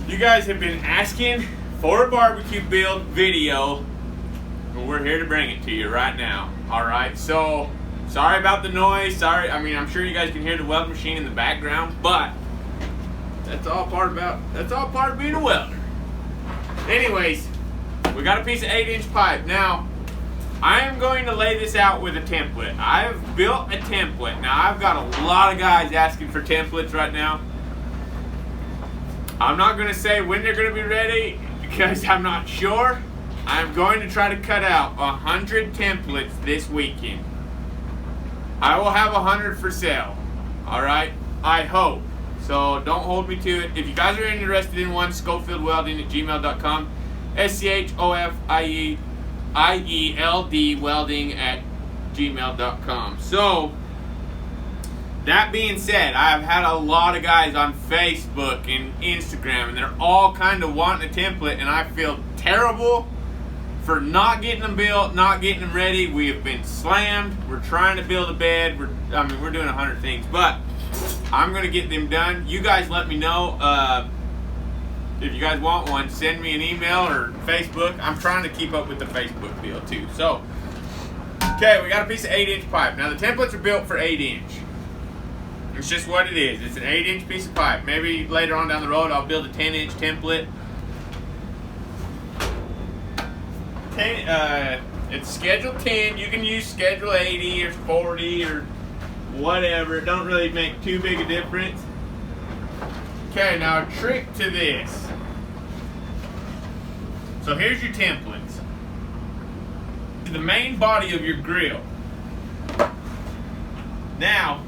You guys have been asking for a barbecue build video, and we're here to bring it to you right now. Alright, so sorry about the noise. Sorry, I mean, I'm sure you guys can hear the weld machine in the background, but that's all part of being a welder. Anyways, we got a piece of 8-inch pipe. Now, I am going to lay this out with a template. I've built a template. Now, I've got a lot of guys asking for templates right now. I'm not going to say when they're going to be ready because I'm not sure. I'm going to try to cut out 100 templates this weekend. I will have 100 for sale. Alright? I hope. So don't hold me to it. If you guys are interested in one, schofieldwelding@gmail.com. schofieldwelding welding@gmail.com. So, that being said, I've had a lot of guys on Facebook and Instagram, and they're all kind of wanting a template, and I feel terrible for not getting them built, not getting them ready. We have been slammed. We're trying to build a bed. We're doing 100 things, but I'm going to get them done. You guys let me know if you guys want one. Send me an email or Facebook. I'm trying to keep up with the Facebook deal too. So, okay, we got a piece of 8-inch pipe. Now, the templates are built for 8-inch. It's just what it is. It's an 8-inch piece of pipe. Maybe later on down the road, I'll build a 10-inch template. It's schedule 10. You can use schedule 80 or 40 or whatever. It don't really make too big a difference. Okay, now a trick to this. So here's your templates. The main body of your grill. Now,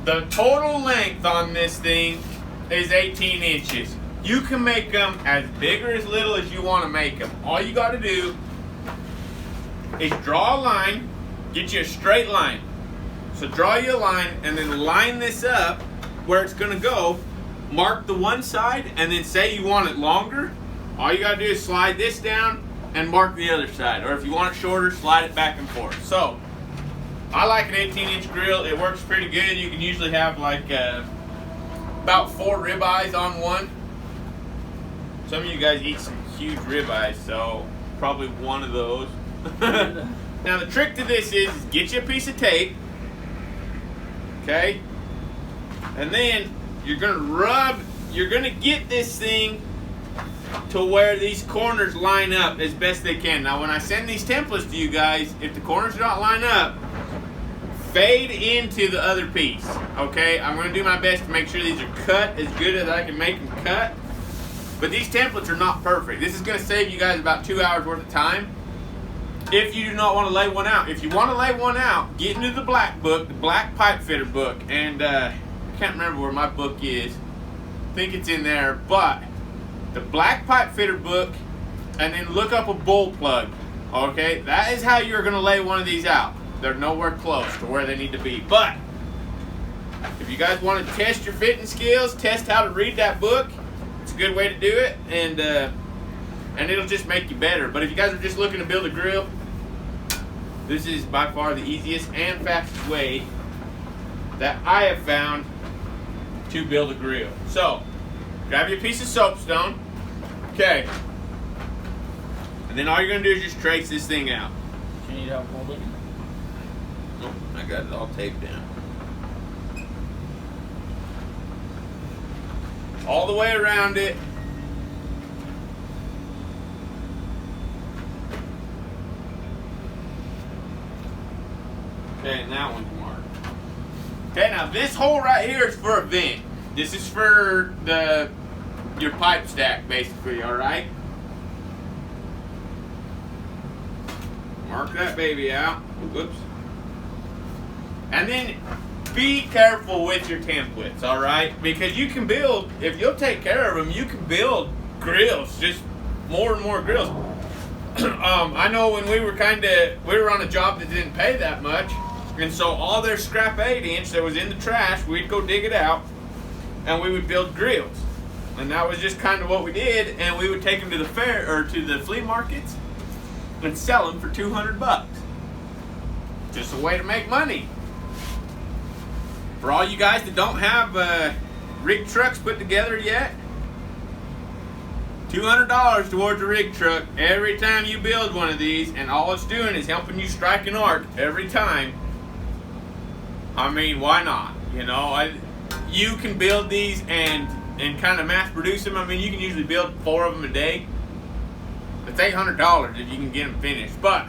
the total length on this thing is 18 inches. You can make them as big or as little as you want to make them. All you got to do is draw a line, get you a straight line. So draw you a line and then line this up where it's going to go. Mark the one side and then say you want it longer. All you got to do is slide this down and mark the other side. Or if you want it shorter, slide it back and forth. So, I like an 18-inch grill. It works pretty good. You can usually have like about 4 ribeyes on one. Some of you guys eat some huge ribeyes, so probably one of those. Now the trick to this is get you a piece of tape, okay? And then you're gonna get this thing to where these corners line up as best they can. Now when I send these templates to you guys, if the corners don't line up, fade into the other piece, okay? I'm going to do my best to make sure these are cut as good as I can make them cut. But these templates are not perfect. This is going to save you guys about 2 hours worth of time if you do not want to lay one out. If you want to lay one out, get into the black book, the black pipe fitter book. And I can't remember where my book is. I think it's in there. But the black pipe fitter book, and then look up a bowl plug, okay? That is how you're going to lay one of these out. They're nowhere close to where they need to be. But if you guys want to test your fitting skills, test how to read that book, it's a good way to do it, and it'll just make you better. But if you guys are just looking to build a grill, this is by far the easiest and fastest way that I have found to build a grill. So, grab your piece of soapstone, okay, and then all you're going to do is just trace this thing out. You need help holding it? I got it all taped down. All the way around it. Okay, and that one's marked. Okay, now this hole right here is for a vent. This is for your pipe stack, basically, alright? Mark that baby out. Whoops. And then be careful with your templates, alright? Because you can build, if you'll take care of them, you can build grills, just more and more grills. I know when we were on a job that didn't pay that much, and so all their scrap 8-inch that was in the trash, we'd go dig it out, and we would build grills. And that was just kind of what we did, and we would take them to the fair, or to the flea markets, and sell them for $200. Just a way to make money. For all you guys that don't have rig trucks put together yet? $200 towards a rig truck every time you build one of these, and all it's doing is helping you strike an arc every time. I mean, why not? You know, you can build these and kind of mass produce them. I mean, you can usually build 4 of them a day. It's $800 if you can get them finished. But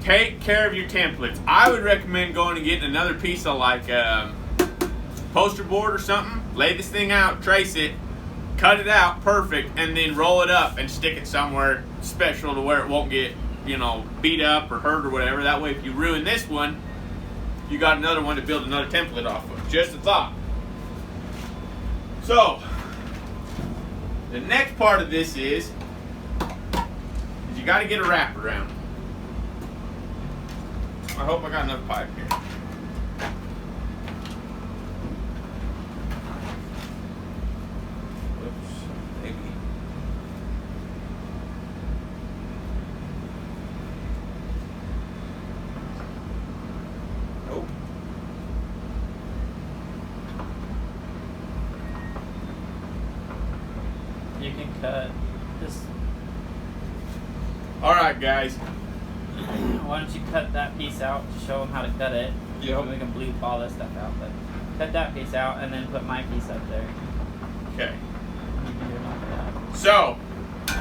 take care of your templates. I would recommend going and getting another piece of like poster board or something. Lay this thing out, trace it, cut it out perfect, and then roll it up and stick it somewhere special to where it won't get, you know, beat up or hurt or whatever. That way, if you ruin this one, you got another one to build another template off of. Just a thought. So, the next part of this is you got to get a wraparound. I hope I got enough pipe here. Whoops, maybe. Nope. You can cut this. All right, guys. Why don't you cut that piece out to show them how to cut it? Yep. We can bleep all this stuff out, but cut that piece out and then put my piece up there. Okay. You can do it after that. So,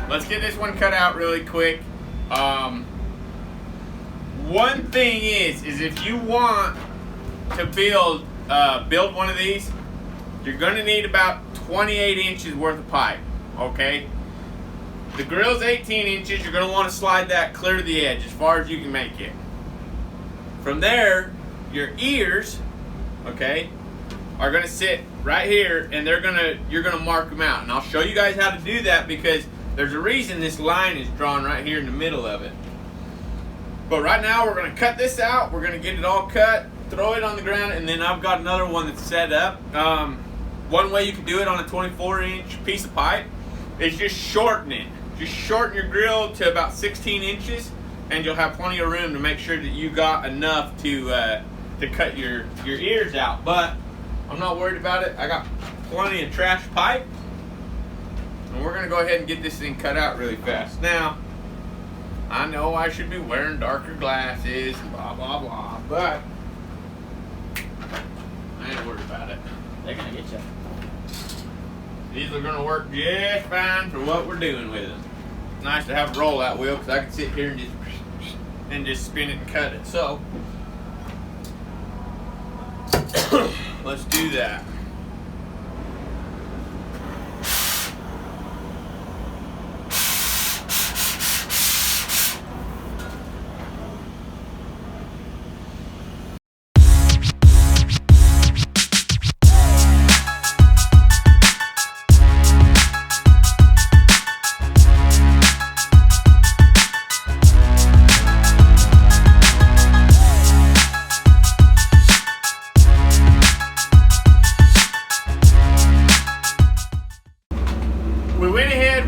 let's get this one cut out really quick. One thing is if you want to build one of these, you're going to need about 28 inches worth of pipe. Okay. The grill's 18 inches. You're going to want to slide that clear to the edge as far as you can make it. From there, your ears, okay, are going to sit right here, and you're going to mark them out. And I'll show you guys how to do that because there's a reason this line is drawn right here in the middle of it. But right now, we're going to cut this out. We're going to get it all cut, throw it on the ground, and then I've got another one that's set up. One way you can do it on a 24-inch piece of pipe is just shorten it. Just shorten your grill to about 16 inches, and you'll have plenty of room to make sure that you got enough to cut your ears out. But I'm not worried about it. I got plenty of trash pipe, and we're gonna go ahead and get this thing cut out really fast. Now, I know I should be wearing darker glasses, blah blah blah, but I ain't worried about it. They're gonna get you. These are going to work just fine for what we're doing with them. It's nice to have a rollout wheel because I can sit here and just spin it and cut it. So, let's do that.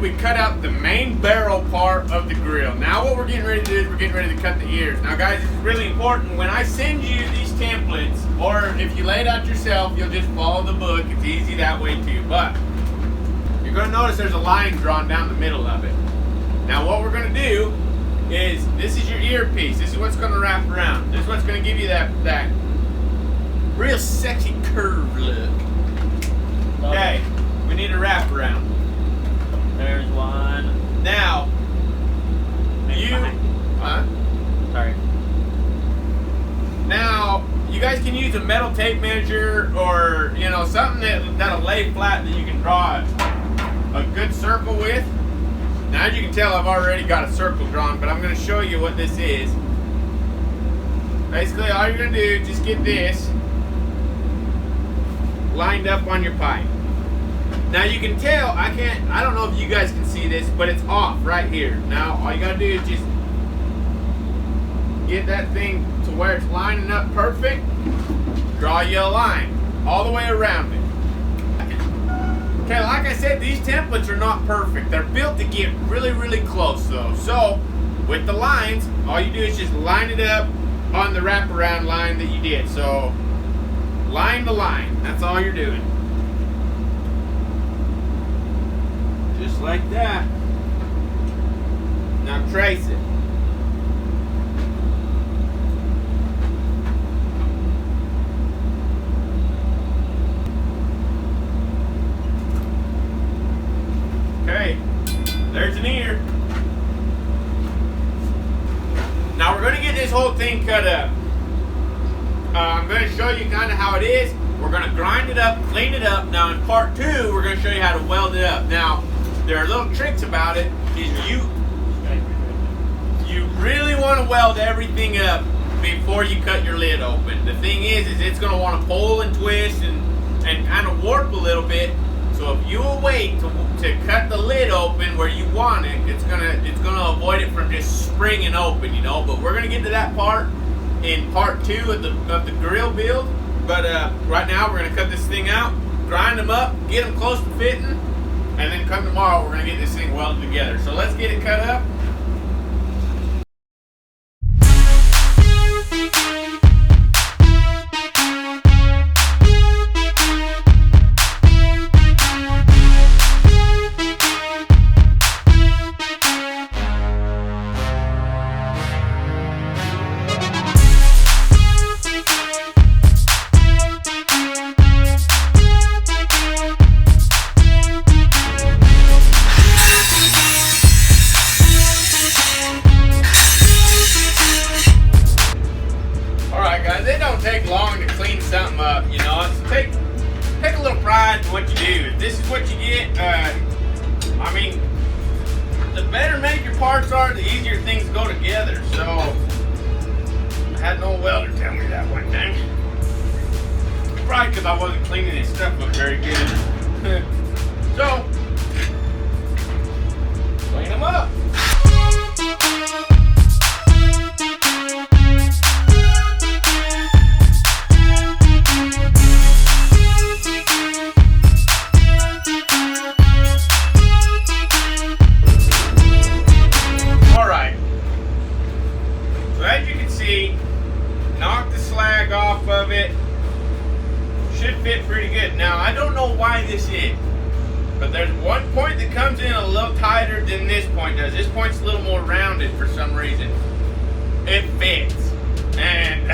We cut out the main barrel part of the grill. Now what we're getting ready to do is we're getting ready to cut the ears. Now guys, this is really important. When I send you these templates, or if you lay it out yourself, you'll just follow the book. It's easy that way too. But you're going to notice there's a line drawn down the middle of it. Now what we're going to do is, this is your earpiece. This is what's going to wrap around. This is what's going to give you that real sexy curve look. Okay, we need a wrap around. There's one. Now, Sorry. Now, you guys can use a metal tape measure or, you know, something that'll lay flat that you can draw a good circle with. Now, as you can tell, I've already got a circle drawn, but I'm going to show you what this is. Basically, all you're going to do is just get this lined up on your pipe. Now you can tell, I don't know if you guys can see this, but it's off right here. Now all you gotta do is just get that thing to where it's lining up perfect. Draw you a line all the way around it. Okay, like I said, these templates are not perfect. They're built to get really, really close though. So with the lines, all you do is just line it up on the wraparound line that you did. So line to line, that's all you're doing. Just like that. Now trace it. Okay, there's an ear. Now we're going to get this whole thing cut up. I'm going to show you kind of how it is. We're going to grind it up, clean it up. Now in part 2, we're going to show you how to weld it up. Now, there are little tricks about it. Is you really want to weld everything up before you cut your lid open. The thing is it's going to want to pull and twist and kind of warp a little bit. So if you will wait to cut the lid open where you want it, it's gonna avoid it from just springing open, you know. But we're gonna get to that part in part 2 of the grill build. But right now we're gonna cut this thing out, grind them up, get them close to fitting, and then come tomorrow we're gonna get this thing welded together. So let's get it cut up. Take long to clean something up, you know. So take a little pride in what you do. If this is what you get, I mean, the better made your parts are, the easier things go together. So I had an old welder tell me that one time. Probably because I wasn't cleaning his stuff up very good. So clean them up. Knock the slag off of it. Should fit pretty good. Now I don't know why this is, but there's one point that comes in a little tighter than this point does. This point's a little more rounded for some reason. It fits, and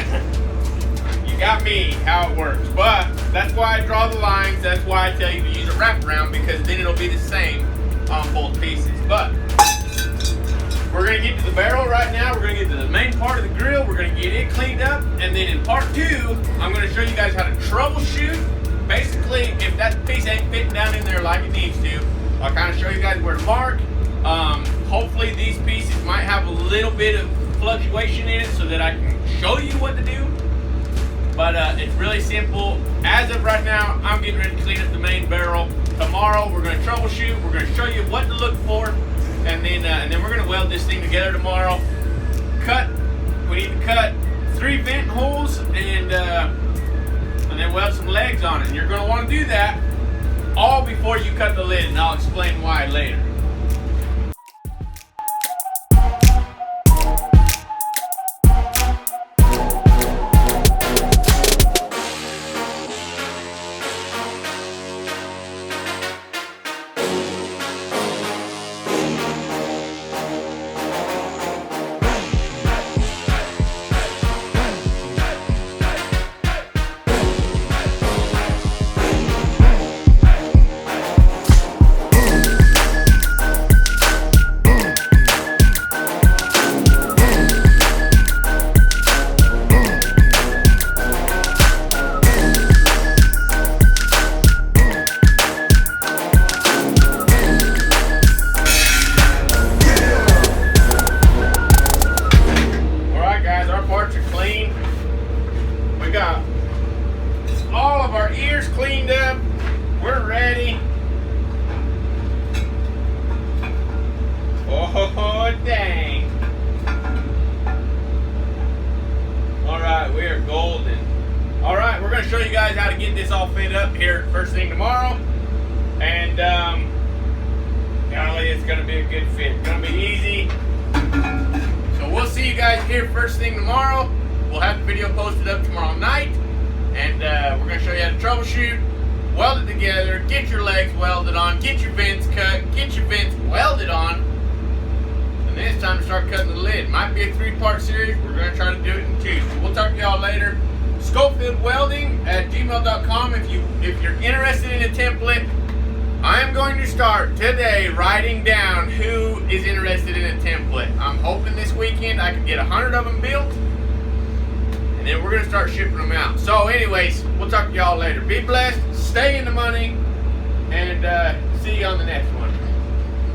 you got me how it works. But that's why I draw the lines. That's why I tell you to use a wraparound, because then it'll be the same on both pieces. But we're going to get to the barrel right now. We're going to get to the main part of the grill. We're going to get it cleaned up. And then in part 2, I'm going to show you guys how to troubleshoot. Basically, if that piece ain't fitting down in there like it needs to, I'll kind of show you guys where to mark. Hopefully these pieces might have a little bit of fluctuation in it so that I can show you what to do. But it's really simple. As of right now, I'm getting ready to clean up the main barrel. Tomorrow, we're going to troubleshoot. We're going to show you what to look for. And then we're gonna weld this thing together tomorrow. We need to cut 3 vent holes and then weld some legs on it. And you're gonna want to do that all before you cut the lid, and I'll explain why later. We got all of our ears cleaned up. We're ready. Oh, dang. All right, we are golden. All right, we're going to show you guys how to get this all fit up here first thing tomorrow. And, golly, it's going to be a good fit. It's going to be easy. So we'll see you guys here first thing tomorrow. We'll have the video posted up tomorrow night. And we're going to show you how to troubleshoot. weld it together, get your legs welded on, get your vents cut, get your vents welded on, and then it's time to start cutting the lid. Might be a 3-part series. We're going to try to do it in 2. So we'll talk to y'all later. schofieldwelding@gmail.com if you're interested in a template. I am going to start today writing down who is interested in a template. I'm hoping this weekend I can get 100 of them built, and then we're going to start shipping them out. So anyways, we'll talk to y'all later. Be blessed, stay in the money, and see you on the next one.